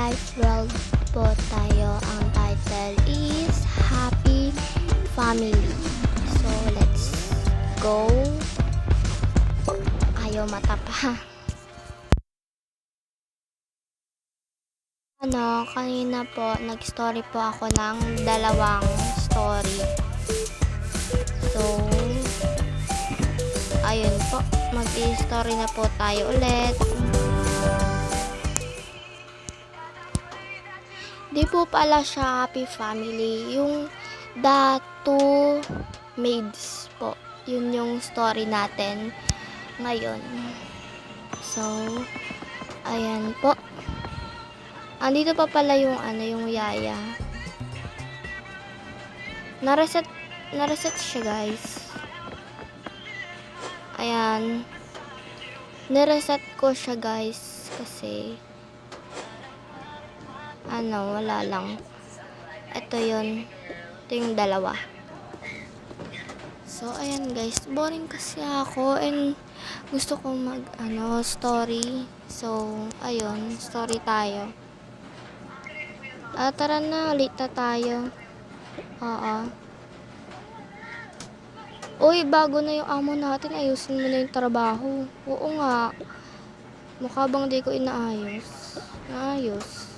Life World po tayo. Ang title is Happy Family. So, let's go. Ayaw mata pa. Kanina po, nag-story po ako ng dalawang story. So, ayun po. Mag-i-story na po tayo ulit. Di po pala siya happy family. Yung The Two Maids po. Yun yung story natin ngayon. So, ayan po. Andito pa pala yung yung yaya. Na-reset siya, guys. Ayan. Nireset ko siya, guys, kasi wala lang. Ito yun. Ito yung dalawa. So, ayan, guys. Boring kasi ako and gusto kong story. So, ayun. Story tayo. Tara na. Late na tayo. Oo. Uy, bago na yung amo natin. Ayusin mo na yung trabaho. Oo nga. Mukha bang di ko inaayos? Naayos.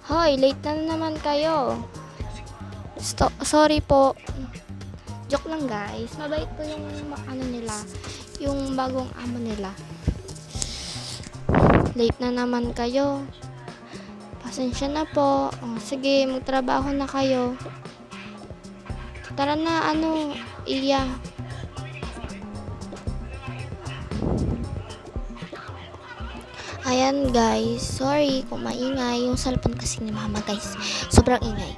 Hoy, late na naman kayo. Sorry po. Joke lang, guys. Mabait po yung nila. Yung bagong amo nila. Late na naman kayo. Pasensya na po. Sige, magtrabaho na kayo. Tara na, Iya. Ayan, guys. Sorry kung maingay. Yung cellphone kasi ni mama, guys. Sobrang ingay.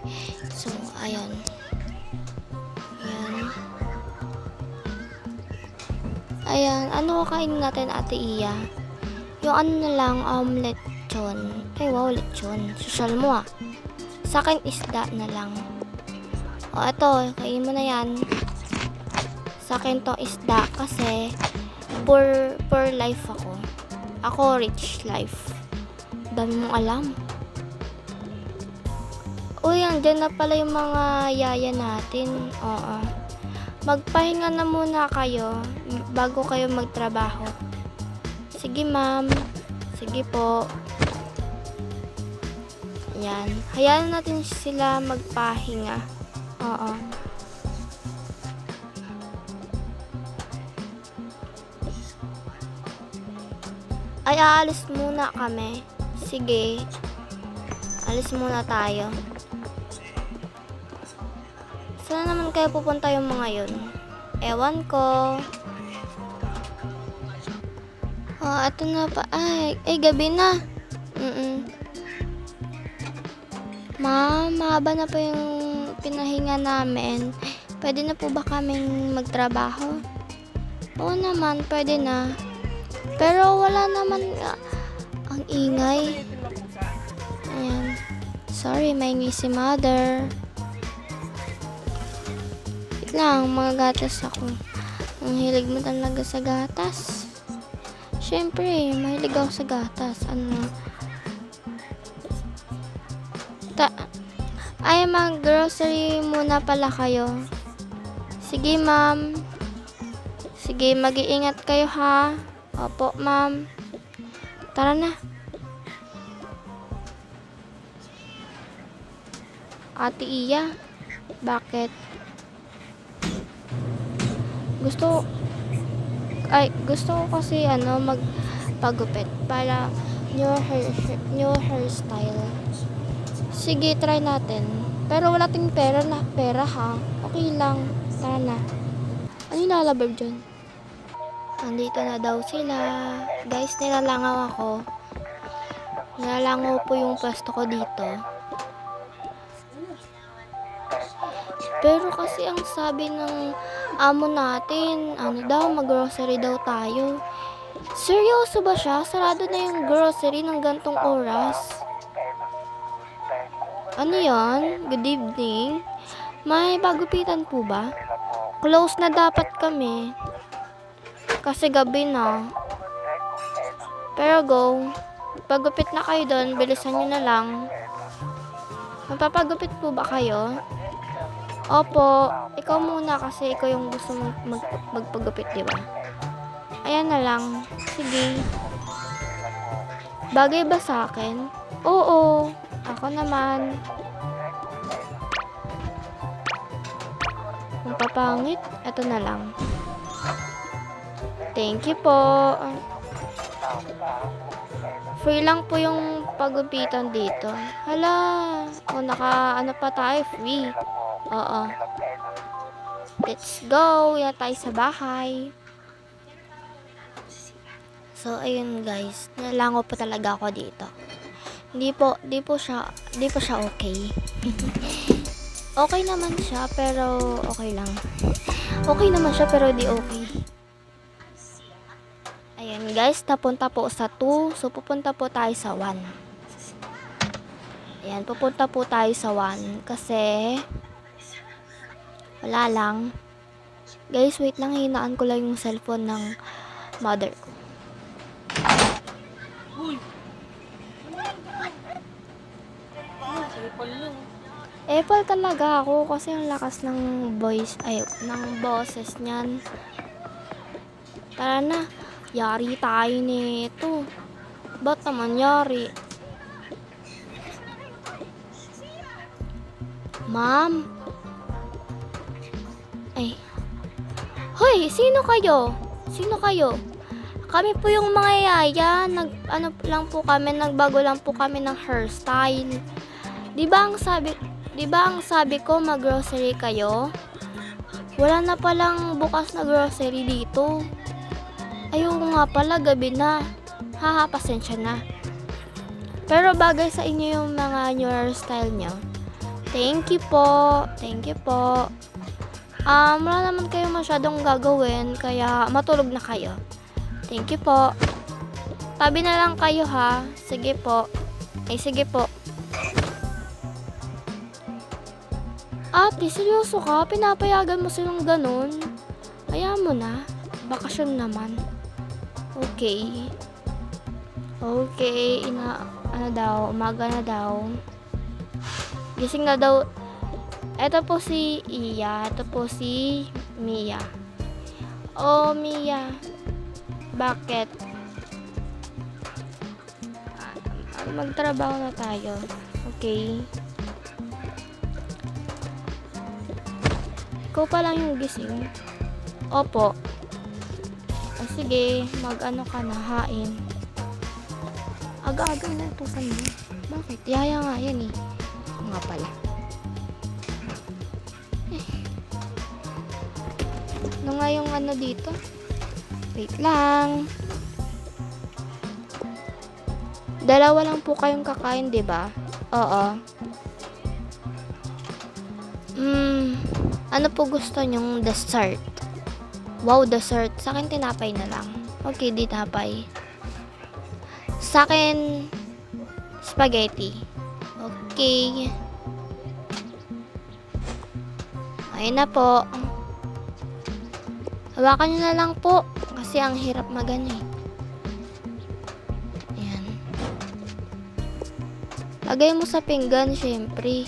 So, ayan. Ayan. Ano kakainin natin, Ate Iya? Yung na lang, lechon. Ay, wow, lechon. Social mo, ah. Sa akin, isda na lang. O, eto. Kainin mo na yan. Sa akin to isda kasi poor life ako. Ako rich life. Dami mong alam. Uy, andyan na pala yung mga yaya natin. Oo. Magpahinga na muna kayo bago kayo magtrabaho. Sige, ma'am. Sige po. Yan. Hayaan natin sila magpahinga. Oo. Ay, aalis muna kami. Sige. Alis muna tayo. Saan naman kayo pupunta yung mga yun? Ewan ko. Ito na pa. Ay, gabi na. Ma'am, mahaba na po yung pinahinga namin. Pwede na po ba kaming magtrabaho? Oo naman, pwede na. Pero wala naman ang ingay. Ayan. Sorry, maingay si mother. Wait lang, mga gatas ako. Ang hilig mo talaga sa gatas. Siyempre, mahilig ako sa gatas. Ay, mag-grocery muna pala kayo. Sige, ma'am. Sige, mag-iingat kayo, ha? Opo, ma'am. Tara na. Ate Iya, bakit? Gusto ko kasi magpagupit para new hairstyle. Sige, try natin. Pero wala ting pera ha. Okay lang. Tara na. Ano yung lalabag dyan? Andito na daw sila. Guys, nilalangaw ako. Nilalangaw po yung pwesto ko dito. Pero kasi ang sabi ng amo natin, mag-grocery daw tayo. Seryoso ba siya? Sarado na yung grocery ng gantong oras. Ano yan? Good evening. May pagupitan po ba? Close na dapat kami. Kasi gabi na. Pero go. magpagupit na kayo doon. Bilisan nyo na lang. Magpapagupit po ba kayo? Opo. Ikaw muna kasi ikaw yung gusto magpagupit, di ba? Ayan na lang. Sige. Bagay ba sa akin? Oo. Ako naman. Kung papangit, eto na lang. Thank you po. Free lang po yung pagupitan dito. Hala. O, ano pa tayo? Free. Oo. Let's go. Yan tayo sa bahay. So, ayun guys. Nalango po talaga ako dito. Di po siya okay. Okay naman siya, pero okay lang. Okay naman siya, pero di okay. Ayan guys, napunta po sa 2. So, pupunta po tayo sa 1. Ayan, pupunta po tayo sa 1. Kasi, wala lang. Guys, wait lang. Hinaan ko lang yung cellphone ng mother ko. Apple talaga ako kasi ang lakas ng ng boses niyan. Tara na. Yari tayo nito. Ba't naman yari? Ma'am? Ay. Hoy, sino kayo? Sino kayo? Kami po yung mga yaya. Nagbago lang po kami ng hairstyle. Di ba ang sabi ko mag-grocery kayo? Wala na palang bukas na grocery dito. Ayoko nga pala, gabi na. Haha, pasensya na. Pero bagay sa inyo yung mga new hairstyle nyo. Thank you po. Thank you po. Wala naman kayo masyadong gagawin, kaya matulog na kayo. Thank you po. Tabi na lang kayo ha. Sige po. Sige po. Ate, seryoso ka? Pinapayagan mo silang ganun? Kaya mo na. Bakasyon naman. Okay. Okay. Umaga na daw. Gising na daw. Ito po si Iya. Ito po si Mia. Oh, Mia. Bakit? Magtrabaho na tayo. Okay. Ikaw pa lang yung gising. Opo. Sige, mag-ano ka na, hain. Aga-aga na ito sa'yo. Bakit? Yaya nga yan eh. Nga pala. Ano nga yung ano dito? Wait lang. Dalawa lang po kayong kakain, diba? Oo. Ano po gusto nyong dessert? Wow, dessert. Sa akin, tinapay na lang. Okay, di tinapay. Sa akin, spaghetti. Okay. Ayun na po. Hawakan nyo na lang po. Kasi ang hirap magano eh. Ayan. Lagay mo sa pinggan, syempre.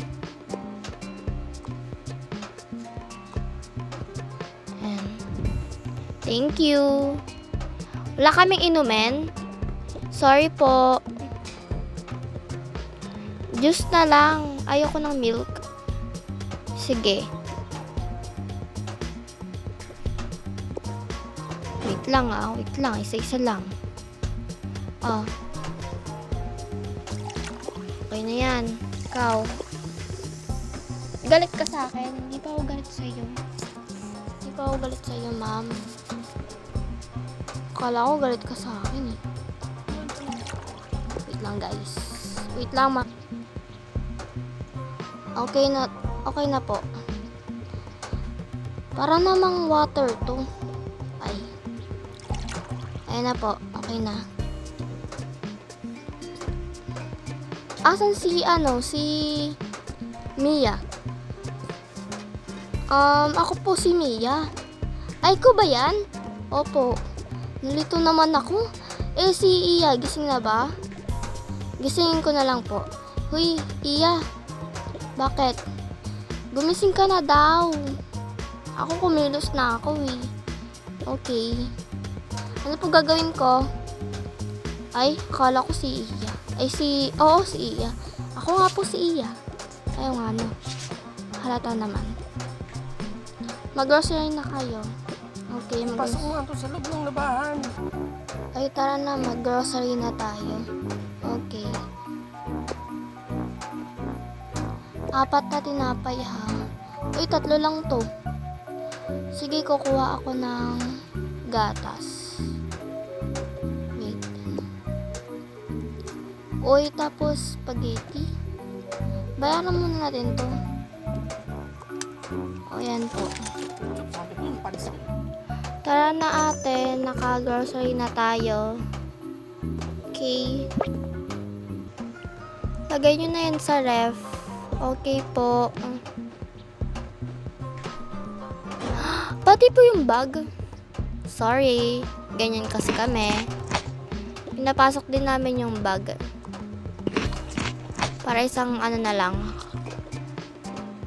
Thank you. Wala kaming inumin. Sorry po. Juice na lang. Ayoko ng milk. Sige. Wait lang ah. Wait lang. Isa-isa lang. Okay na yan. Ikaw. Galit ka sa akin. Hindi pa ako galit sa'yo. Hindi pa ako galit sa'yo, ma'am. Akala ko galit ka sa akin eh. Wait lang guys. Wait lang ma. Okay na po. Para namang water to. Ay. Ayun na po. Okay na. Asan si Mia? Ako po si Mia. Ay, ko ba yan? Opo. Nalito naman ako. Si Iya, gising na ba? Gisingin ko na lang po. Huy, Iya. Bakit? Gumising ka na daw. Ako kumilos na ako eh. Okay. Ano po gagawin ko? Ay, akala ko si Iya. Oo, si Iya. Ako nga po si Iya. Ayaw nga no. Halata naman. Mag-grocery na kayo. Okay, Pasok mo nga to sa loob ng labahan. Ay, tara na, mag-grocery na tayo. Okay. 4 na tinapay ha. Uy, 3 lang to. Sige, kukuha ako ng gatas. Wait. Uy, tapos spaghetti. Bayaran muna natin to. O, yan po. Sabi ko yung pansin. Tara na ate, naka-grocery na tayo. Okay. Lagay nyo na yan sa ref. Okay po. Pati po yung bag. Sorry. Ganyan kasi kami. Pinapasok din namin yung bag. Para isang ano na lang.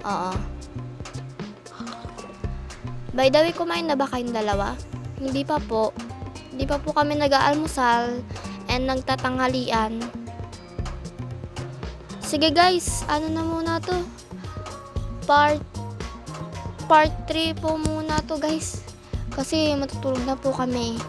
Oo. By the way, kumain na ba kayong dalawa? Hindi pa po. Hindi pa po kami nag-aalmusal and nagtatanghalian. Sige guys, ano na muna to? Part 3 po muna to guys. Kasi matutulog na po kami.